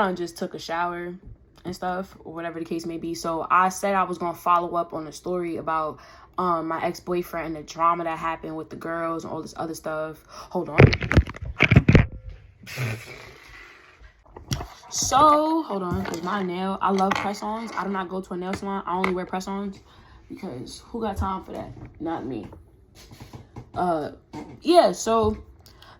done just took a shower and stuff, or whatever the case may be. So I said I was gonna follow up on the story about my ex-boyfriend and the drama that happened with the girls and all this other stuff. Hold on. So hold on, because my nail, I love press-ons. I do not go to a nail salon. I only wear press-ons because who got time for that? Not me. Yeah, so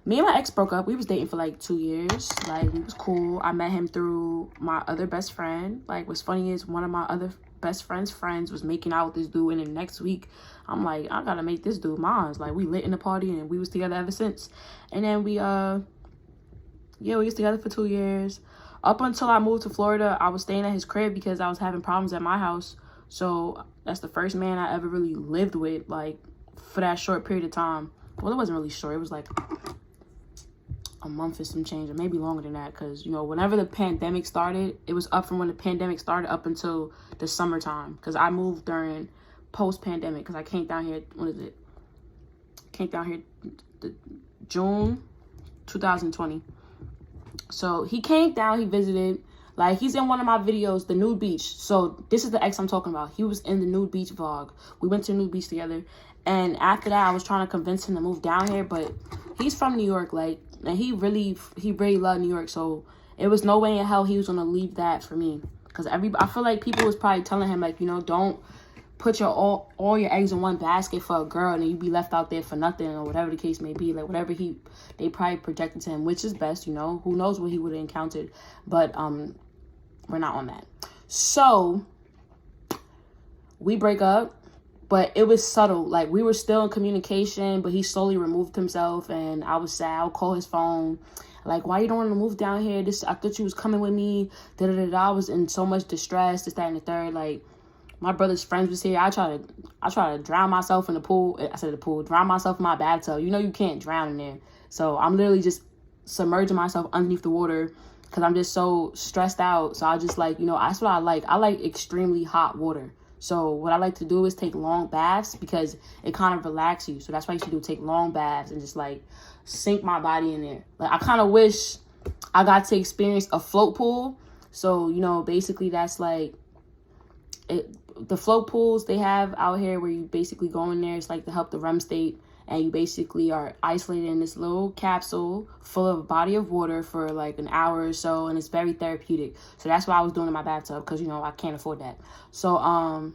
me and my ex broke up. We was dating for like 2 years. Like, we was cool. I met him through my other best friend. Like, what's funny is one of my other best friends was making out with this dude, and then next week I'm like, I gotta make this dude mine. Like, we lit in the party and we was together ever since. And then we was together for 2 years. Up until I moved to Florida, I was staying at his crib because I was having problems at my house. So that's the first man I ever really lived with, like, for that short period of time. Well, it wasn't really short. It was like a month or some change, or maybe longer than that, because, you know, whenever the pandemic started, it was up from when the pandemic started up until the summertime, because I moved during post-pandemic, because I came down here, June 2020. So he came down, he visited. Like, he's in one of my videos, the nude beach. So this is the ex I'm talking about. He was in the nude beach vlog. We went to the nude beach together. And after that, I was trying to convince him to move down here, but he's from New York, like, and he really loved New York. So it was no way in hell he was gonna leave that for me. Because I feel like people was probably telling him, like, you know, don't put your all your eggs in one basket for a girl, and then you be left out there for nothing, or whatever the case may be. Like, whatever they probably projected to him, which is best, you know. Who knows what he would have encountered, but we're not on that. So we break up, but it was subtle. Like, we were still in communication, but he slowly removed himself, and I was sad. I would call his phone, like, why you don't want to move down here? I thought you was coming with me. I was in so much distress, this, that, and the third. Like, my brother's friends was here. I try to drown myself in the pool. I said the pool. Drown myself in my bathtub. You know you can't drown in there. So I'm literally just submerging myself underneath the water because I'm just so stressed out. So I just, like, you know, that's what I like. I like extremely hot water. So what I like to do is take long baths because it kind of relaxes you. So that's why you should do, take long baths and just, like, sink my body in there. Like, I kind of wish I got to experience a float pool. So, you know, basically that's like the float pools they have out here where you basically go in there. It's like to help the REM state, and you basically are isolated in this little capsule full of a body of water for like an hour or so, and it's very therapeutic. So that's what I was doing in my bathtub because, you know, I can't afford that. So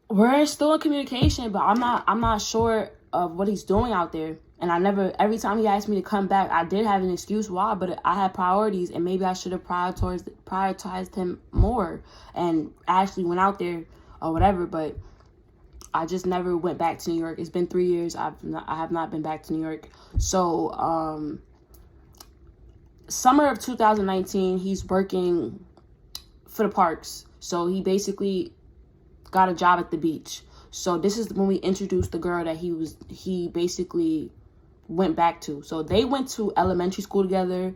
we're still in communication, but I'm not sure of what he's doing out there. And every time he asked me to come back, I did have an excuse why, but I had priorities, and maybe I should have prioritized him more and actually went out there or whatever. But I just never went back to New York. It's been 3 years. I have not been back to New York. So summer of 2019, he's working for the parks. So he basically got a job at the beach. So this is when we introduced the girl that he basically went back to. So they went to elementary school together.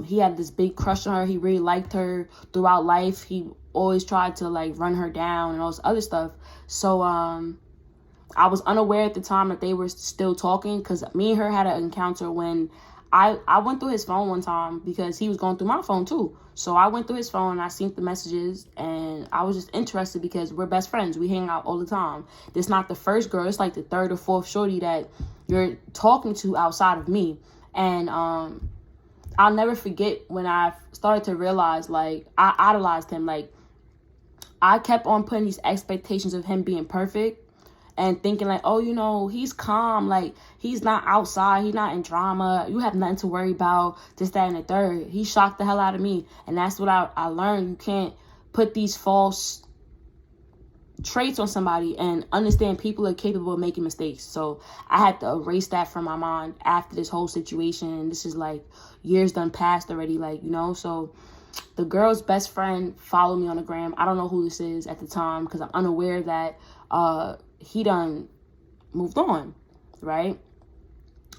He had this big crush on her. He really liked her throughout life. He always tried to, like, run her down and all this other stuff. So I was unaware at the time that they were still talking, because me and her had an encounter when I went through his phone one time because he was going through my phone too. So I went through his phone and I seen the messages, and I was just interested because we're best friends. We hang out all the time. This not the first girl. It's like the third or fourth shorty that you're talking to outside of me. And I'll never forget when I started to realize, like, I idolized him. Like, I kept on putting these expectations of him being perfect and thinking, like, oh, you know, he's calm. Like, he's not outside. He's not in drama. You have nothing to worry about, this, that, and the third. He shocked the hell out of me. And that's what I learned. You can't put these false traits on somebody and understand people are capable of making mistakes. So I had to erase that from my mind after this whole situation. This is, like, years done passed already, like, you know. So the girl's best friend followed me on the gram. I don't know who this is at the time because I'm unaware that he done moved on, right?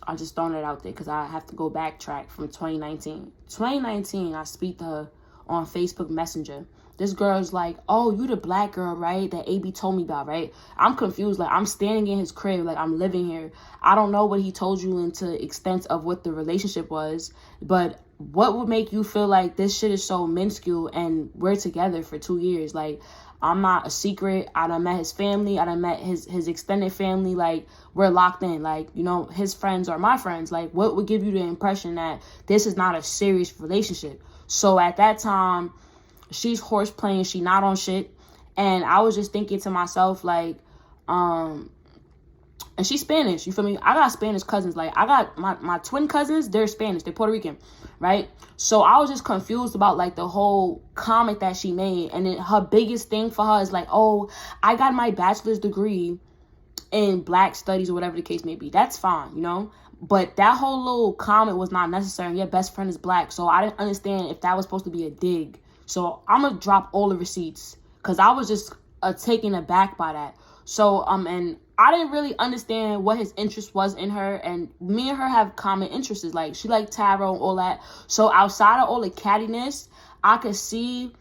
I just throwing it out there because I have to go backtrack from 2019. 2019, I speak to her on Facebook Messenger. this girl's like, oh, you the black girl, right? That AB told me about, right? I'm confused. Like, I'm standing in his crib. Like, I'm living here. I don't know what he told you into extent of what the relationship was. But what would make you feel like this shit is so minuscule and we're together for 2 years? Like, I'm not a secret. I done met his family. I done met his extended family. Like, we're locked in. Like, you know, his friends are my friends. Like, what would give you the impression that this is not a serious relationship? So at that time, she's horse playing. She not on shit. And I was just thinking to myself, like, and she's Spanish. You feel me? I got Spanish cousins. Like, I got my twin cousins. They're Spanish. They're Puerto Rican, right? So I was just confused about, like, the whole comment that she made. And then her biggest thing for her is like, oh, I got my bachelor's degree in black studies or whatever the case may be. That's fine, you know? But that whole little comment was not necessary. Your best friend is black. So I didn't understand if that was supposed to be a dig. So I'm going to drop all the receipts because I was just taken aback by that. So, and I didn't really understand what his interest was in her. And me and her have common interests. Like, she liked tarot and all that. So outside of all the cattiness, I could see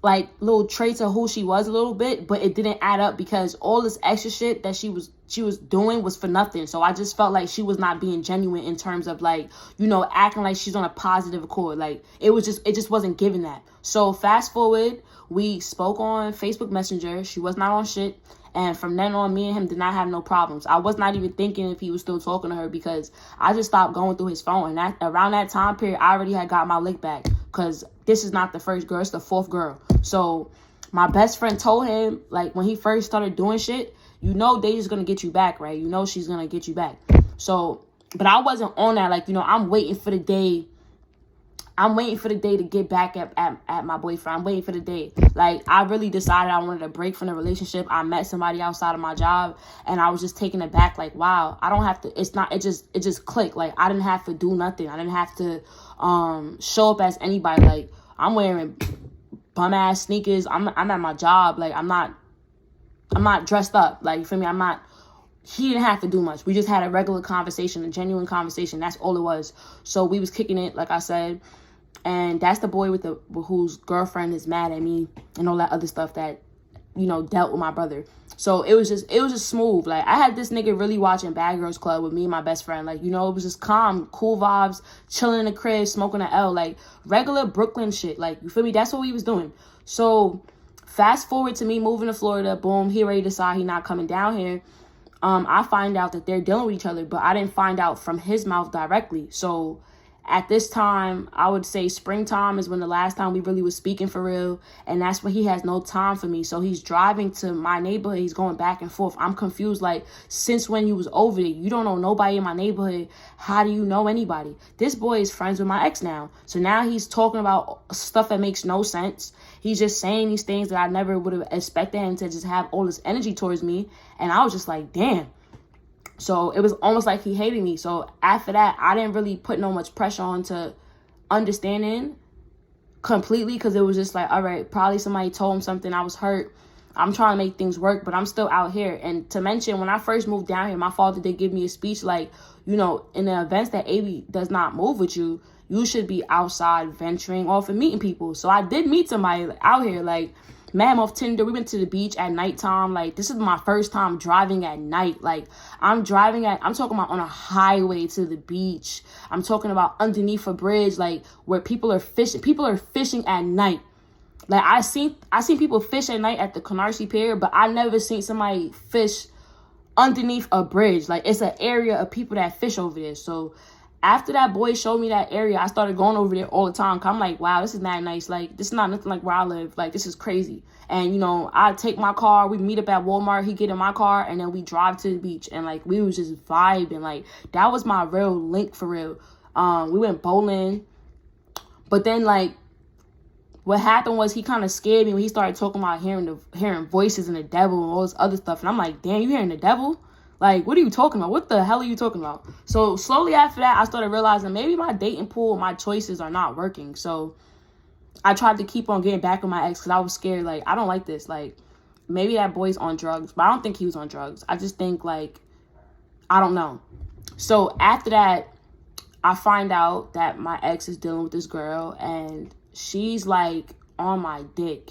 like little traits of who she was a little bit, but it didn't add up because all this extra shit that she was doing was for nothing. So I just felt like she was not being genuine in terms of, like, you know, acting like she's on a positive accord. Like, it just wasn't giving that. So fast forward, we spoke on Facebook Messenger. She was not on shit. And from then on, me and him did not have no problems. I was not even thinking if he was still talking to her because I just stopped going through his phone. And that around that time period, I already had got my lick back because this is not the first girl. It's the fourth girl. So my best friend told him, like, when he first started doing shit, you know Deja's going to get you back, right? You know she's going to get you back. So, but I wasn't on that. Like, you know, I'm waiting for the day to get back at my boyfriend. I'm waiting for the day. Like, I really decided I wanted a break from the relationship. I met somebody outside of my job, and I was just taken aback. Like, wow, I don't have to. It just clicked. Like, I didn't have to do nothing. I didn't have to show up as anybody. Like, I'm wearing bum ass sneakers. I'm at my job. Like, I'm not dressed up. Like, you feel me? He didn't have to do much. We just had a regular conversation, a genuine conversation. That's all it was. So we was kicking it, like I said. And that's the boy whose girlfriend is mad at me and all that other stuff that, you know, dealt with my brother. So it was just smooth. Like, I had this nigga really watching Bad Girls Club with me and my best friend. Like, you know, it was just calm, cool vibes, chilling in the crib, smoking an L, like regular Brooklyn shit. Like, you feel me? That's what we was doing. So fast forward to me moving to Florida. Boom, he already decided he not coming down here. I find out that they're dealing with each other, but I didn't find out from his mouth directly. So at this time, I would say springtime is when the last time we really was speaking for real. And that's when he has no time for me. So he's driving to my neighborhood. He's going back and forth. I'm confused. Like, since when you was over there? You don't know nobody in my neighborhood. How do you know anybody? This boy is friends with my ex now. So now he's talking about stuff that makes no sense. He's just saying these things that I never would have expected him to just have all this energy towards me. And I was just like, damn. So it was almost like he hated me. So after that, I didn't really put no much pressure on to understanding completely because it was just like, all right, probably somebody told him something. I was hurt. I'm trying to make things work, but I'm still out here. And to mention, when I first moved down here, my father did give me a speech like, you know, in the events that AB does not move with you, you should be outside venturing off and meeting people. So I did meet somebody out here. Like, met him off Tinder. We went to the beach at nighttime. Like, this is my first time driving at night. Like, I'm talking about on a highway to the beach. I'm talking about underneath a bridge, like, where people are fishing. People are fishing at night. Like, I seen people fish at night at the Canarsie Pier, but I never seen somebody fish underneath a bridge. Like, it's an area of people that fish over there. So after that boy showed me that area, I started going over there all the time. Cause I'm like, wow, this is not nice. Like, this is not nothing like where I live. Like, this is crazy. And, you know, I take my car. We meet up at Walmart. He get in my car. And then we drive to the beach. And, like, we was just vibing. Like, that was my real link for real. We went bowling. But then, like, what happened was he kind of scared me when he started talking about hearing voices and the devil and all this other stuff. And I'm like, damn, you hearing the devil? Like, what are you talking about? What the hell are you talking about? So slowly after that, I started realizing maybe my dating pool, my choices are not working. So I tried to keep on getting back with my ex because I was scared. Like, I don't like this. Like, maybe that boy's on drugs, but I don't think he was on drugs. I just think, like, I don't know. So after that, I find out that my ex is dealing with this girl and she's like on my dick.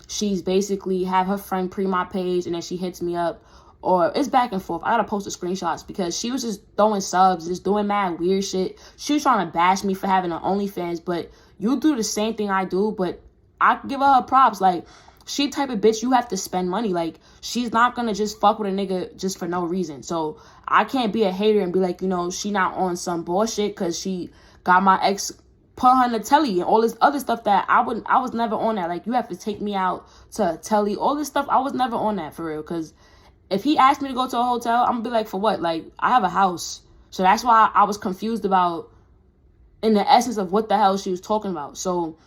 She's basically have her friend pre my page, and then she hits me up, or it's back and forth. I gotta post the screenshots because she was just throwing subs, just doing mad weird shit. She was trying to bash me for having an OnlyFans, but you do the same thing I do, but I give her props. Like, she type of bitch, you have to spend money. Like, she's not gonna just fuck with a nigga just for no reason. So I can't be a hater and be like, you know, she not on some bullshit because she got my ex put her in the telly and all this other stuff that I was never on that. Like, you have to take me out to telly, all this stuff. I was never on that for real. Because if he asked me to go to a hotel, I'm gonna be like, for what? Like, I have a house. So that's why I was confused about, in the essence of what the hell she was talking about. So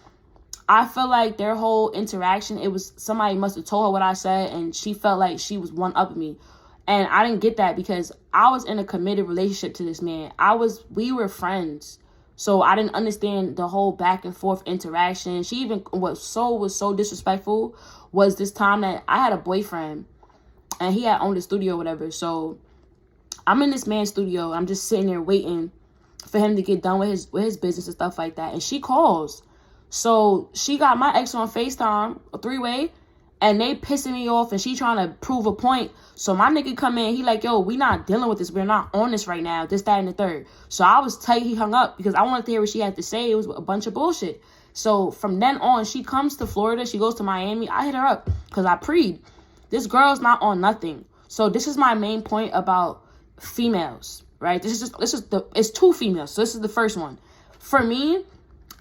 I feel like their whole interaction, it was somebody must have told her what I said, and she felt like she was one-upping me. And I didn't get that because I was in a committed relationship to this man. We were friends. So I didn't understand the whole back and forth interaction. She even was so disrespectful was this time that I had a boyfriend and he had owned a studio or whatever. So I'm in this man's studio. I'm just sitting there waiting for him to get done with his business and stuff like that. And she calls. So she got my ex on FaceTime, a three-way, and they pissing me off, and she trying to prove a point. So my nigga come in, he like, yo, we not dealing with this. We're not on this right now. This, that, and the third. So I was tight. He hung up because I wanted to hear what she had to say. It was a bunch of bullshit. So from then on, she comes to Florida. She goes to Miami. I hit her up because I preed. This girl's not on nothing. So this is my main point about females, right? It's two females. So this is the first one. For me,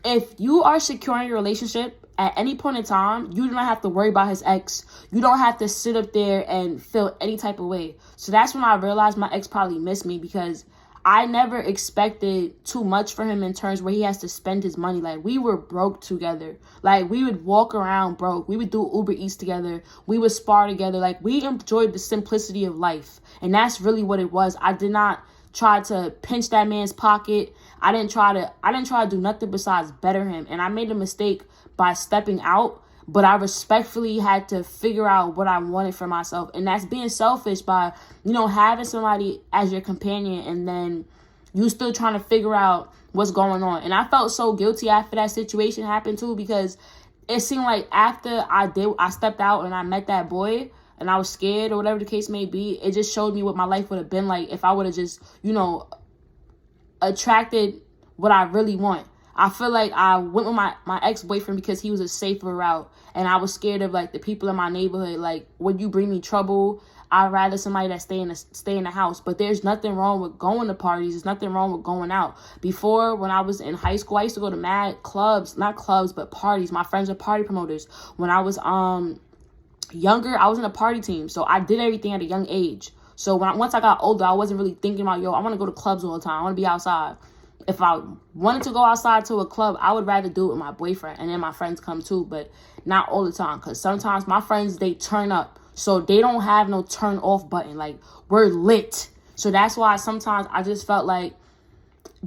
if you are secure in your relationship, at any point in time, you do not have to worry about his ex. You don't have to sit up there and feel any type of way. So that's when I realized my ex probably missed me because I never expected too much for him in terms where he has to spend his money. Like, we were broke together. Like, we would walk around broke. We would do Uber Eats together. We would spar together. Like, we enjoyed the simplicity of life. And that's really what it was. I did not try to pinch that man's pocket. I didn't try to do nothing besides better him. And I made a mistake by stepping out, but I respectfully had to figure out what I wanted for myself. And that's being selfish by, you know, having somebody as your companion and then you still trying to figure out what's going on. And I felt so guilty after that situation happened too, because it seemed like after I stepped out and I met that boy and I was scared or whatever the case may be, it just showed me what my life would have been like if I would have just, you know, attracted what I really want. I feel like I went with my ex-boyfriend because he was a safer route. And I was scared of, like, the people in my neighborhood. Like, would you bring me trouble? I'd rather somebody that stay in the house. But there's nothing wrong with going to parties. There's nothing wrong with going out. Before, when I was in high school, I used to go to mad clubs. Not clubs, but parties. My friends are party promoters. When I was younger, I was in a party team. So I did everything at a young age. So once I got older, I wasn't really thinking about, yo, I want to go to clubs all the time. I want to be outside. If I wanted to go outside to a club, I would rather do it with my boyfriend. And then my friends come too, but not all the time. Because sometimes my friends, they turn up. So they don't have no turn off button. Like, we're lit. So that's why sometimes I just felt like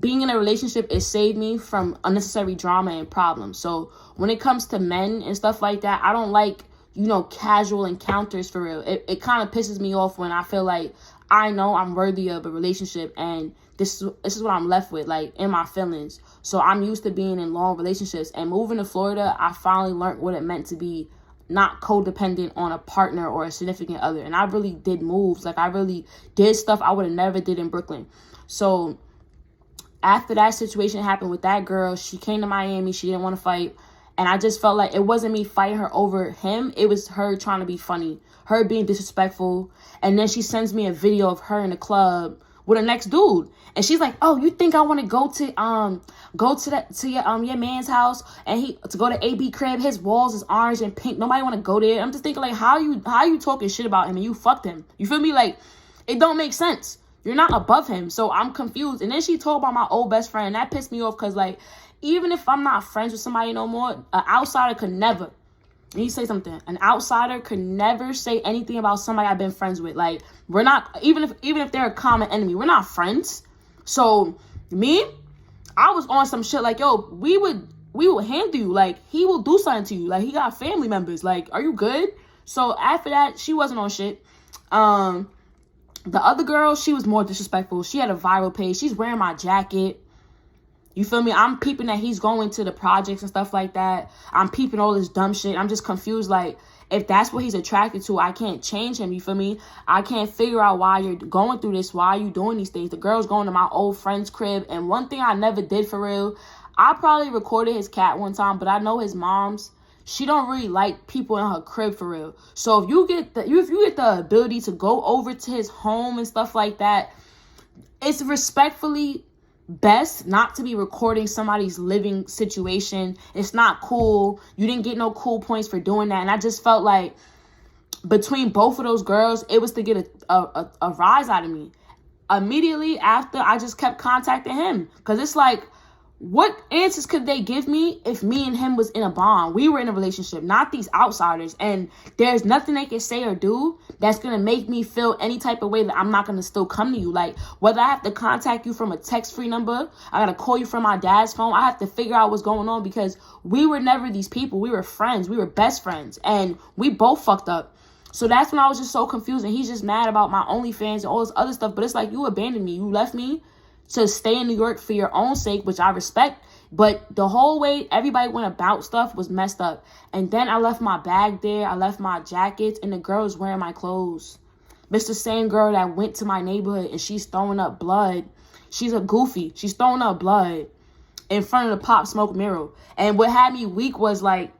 being in a relationship, it saved me from unnecessary drama and problems. So when it comes to men and stuff like that, I don't like, you know, casual encounters for real. It kind of pisses me off when I feel like I know I'm worthy of a relationship and this is what I'm left with, like, in my feelings. So I'm used to being in long relationships. And moving to Florida, I finally learned what it meant to be not codependent on a partner or a significant other. And I really did moves. Like, I really did stuff I would have never did in Brooklyn. So after that situation happened with that girl, she came to Miami. She didn't want to fight. And I just felt like it wasn't me fighting her over him. It was her trying to be funny, her being disrespectful. And then she sends me a video of her in the club with the next dude. And she's like, oh, you think I want to go to your man's house and to go to AB crib? His walls is orange and pink. Nobody want to go there. I'm just thinking, like, how you talking shit about him and you fucked him? You feel me? Like, it don't make sense. You're not above him. So I'm confused. And then she told about my old best friend. And that pissed me off because, like, even if I'm not friends with somebody no more, an outsider could never. Let me say something. An outsider could never say anything about somebody I've been friends with. Like, we're not, even if they're a common enemy, we're not friends. So me, I was on some shit like, yo, we would handle you. Like, he will do something to you. Like, he got family members. Like, are you good? So after that, she wasn't on shit. The other girl, she was more disrespectful. She had a viral page. She's wearing my jacket. You feel me? I'm peeping that he's going to the projects and stuff like that. I'm peeping all this dumb shit. I'm just confused. Like, if that's what he's attracted to, I can't change him. You feel me? I can't figure out why you're going through this. Why are you doing these things? The girl's going to my old friend's crib. And one thing I never did for real, I probably recorded his cat one time, but I know his mom's, she don't really like people in her crib for real. So if you get the ability to go over to his home and stuff like that, it's respectfully best not to be recording somebody's living situation. It's not cool. You didn't get no cool points for doing that. And I just felt like between both of those girls, it was to get a rise out of me. Immediately after, I just kept contacting him. Because it's like, what answers could they give me if me and him was in a bond? We were in a relationship, not these outsiders. And there's nothing they can say or do that's going to make me feel any type of way that I'm not going to still come to you. Like, whether I have to contact you from a text-free number, I got to call you from my dad's phone, I have to figure out what's going on, because we were never these people. We were friends. We were best friends. And we both fucked up. So that's when I was just so confused. And he's just mad about my OnlyFans and all this other stuff. But it's like, you abandoned me. You left me to stay in New York for your own sake, which I respect. But the whole way everybody went about stuff was messed up. And then I left my bag there. I left my jackets, and the girl was wearing my clothes. It's the same girl that went to my neighborhood, and she's throwing up blood. She's a goofy. She's throwing up blood in front of the Pop Smoke mirror. And what had me weak was, like,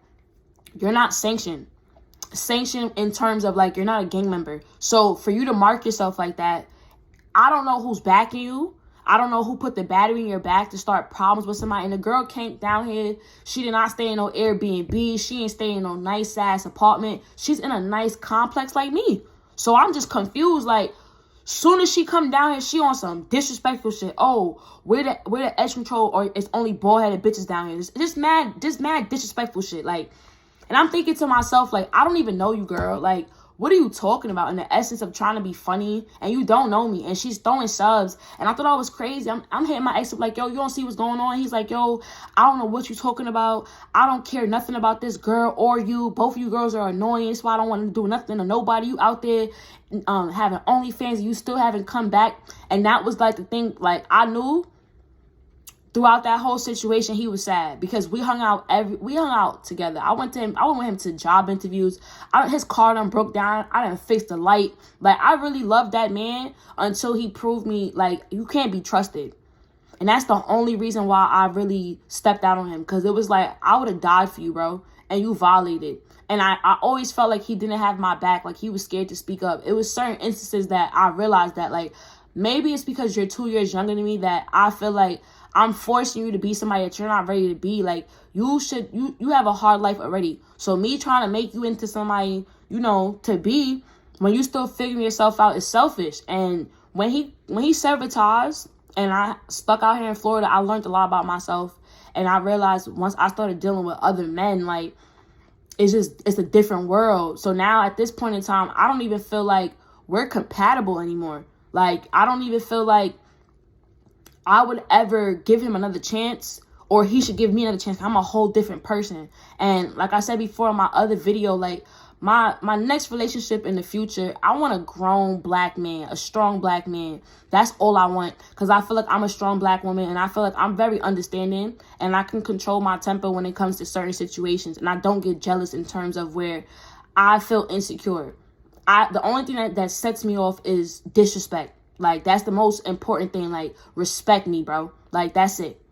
you're not sanctioned. Sanctioned in terms of, like, you're not a gang member. So for you to mark yourself like that, I don't know who's backing you. I don't know who put the battery in your back to start problems with somebody. And the girl came down here. She did not stay in no Airbnb. She ain't stay in no nice-ass apartment. She's in a nice complex like me. So I'm just confused. Like, soon as she come down here, she on some disrespectful shit. Oh, we're the edge control, or it's only bald-headed bitches down here. Just mad disrespectful shit. Like, and I'm thinking to myself, like, I don't even know you, girl. Like, what are you talking about in the essence of trying to be funny? And you don't know me. And she's throwing subs. And I thought I was crazy. I'm hitting my ex up like, yo, you don't see what's going on? He's like, yo, I don't know what you're talking about. I don't care nothing about this girl or you. Both of you girls are annoying. That's why I don't want to do nothing to nobody. You out there having OnlyFans, and you still haven't come back. And that was like the thing. Like, I knew throughout that whole situation, he was sad, because we hung out together. I went with him to job interviews. His car done broke down. I done fixed the light. Like, I really loved that man until he proved me, like, you can't be trusted. And that's the only reason why I really stepped out on him, because it was like, I would have died for you, bro, and you violated. And I always felt like he didn't have my back, like he was scared to speak up. It was certain instances that I realized that, like, maybe it's because you're 2 years younger than me that I feel like I'm forcing you to be somebody that you're not ready to be. Like, you have a hard life already. So me trying to make you into somebody, you know, to be, when you still figuring yourself out, is selfish. And when he sabotaged and I stuck out here in Florida, I learned a lot about myself. And I realized once I started dealing with other men, like, it's a different world. So now at this point in time, I don't even feel like we're compatible anymore. Like, I don't even feel like I would ever give him another chance, or he should give me another chance. I'm a whole different person. And like I said before in my other video, like, my next relationship in the future, I want a grown black man, a strong black man. That's all I want, because I feel like I'm a strong black woman, and I feel like I'm very understanding, and I can control my temper when it comes to certain situations, and I don't get jealous in terms of where I feel insecure. The only thing that sets me off is disrespect. Like, that's the most important thing. Like, respect me, bro. Like, that's it.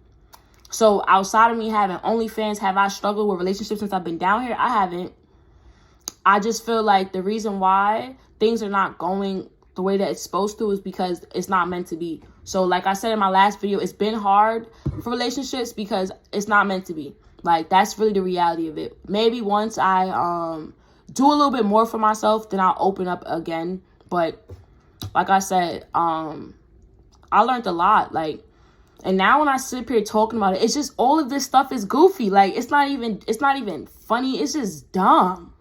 So outside of me having OnlyFans, have I struggled with relationships since I've been down here? I haven't. I just feel like the reason why things are not going the way that it's supposed to is because it's not meant to be. So like I said in my last video, it's been hard for relationships because it's not meant to be. Like, that's really the reality of it. Maybe once I do a little bit more for myself, then I'll open up again. But like I said, I learned a lot. Like, and now when I sit up here talking about it, it's just all of this stuff is goofy. Like, it's not even funny. It's just dumb.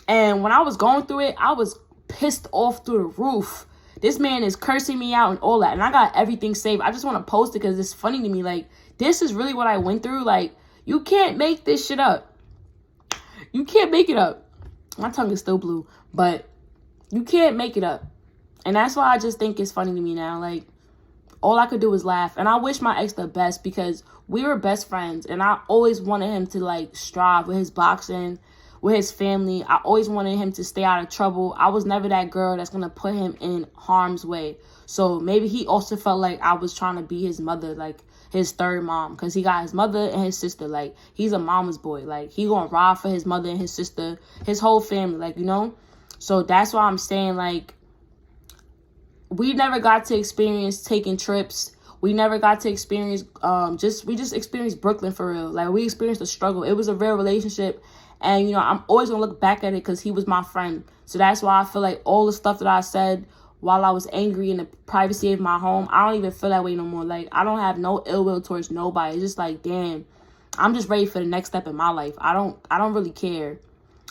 And when I was going through it, I was pissed off through the roof. This man is cursing me out and all that. And I got everything saved. I just want to post it because it's funny to me. Like, this is really what I went through. Like, you can't make this shit up. You can't make it up. My tongue is still blue. But you can't make it up. And that's why I just think it's funny to me now. Like, all I could do was laugh. And I wish my ex the best because we were best friends. And I always wanted him to, like, strive with his boxing, with his family. I always wanted him to stay out of trouble. I was never that girl that's going to put him in harm's way. So maybe he also felt like I was trying to be his mother, like his third mom, because he got his mother and his sister. Like, he's a mama's boy. Like, he gonna ride for his mother and his sister, his whole family, like, you know? So that's why I'm saying, like, we never got to experience taking trips. We never got to experience, we just experienced Brooklyn for real. Like, we experienced the struggle. It was a real relationship. And, you know, I'm always going to look back at it because he was my friend. So that's why I feel like all the stuff that I said while I was angry in the privacy of my home, I don't even feel that way no more. Like, I don't have no ill will towards nobody. It's just like, damn, I'm just ready for the next step in my life. I don't really care.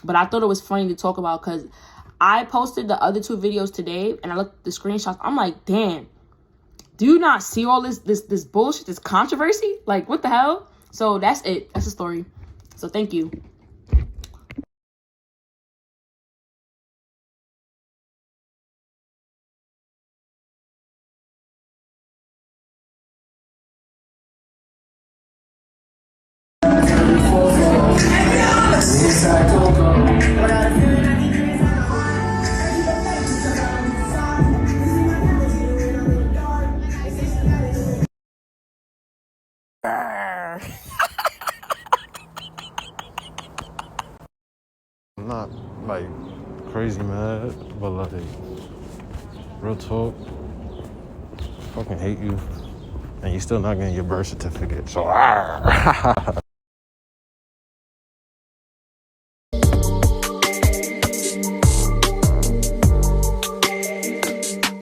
But I thought it was funny to talk about because I posted the other 2 videos today and I looked at the screenshots. I'm like, damn, do you not see all this bullshit, this controversy? Like, what the hell? So that's it. That's the story. So thank you. I'm not like crazy mad, but like real talk, fucking hate you, and you still not getting your birth certificate. So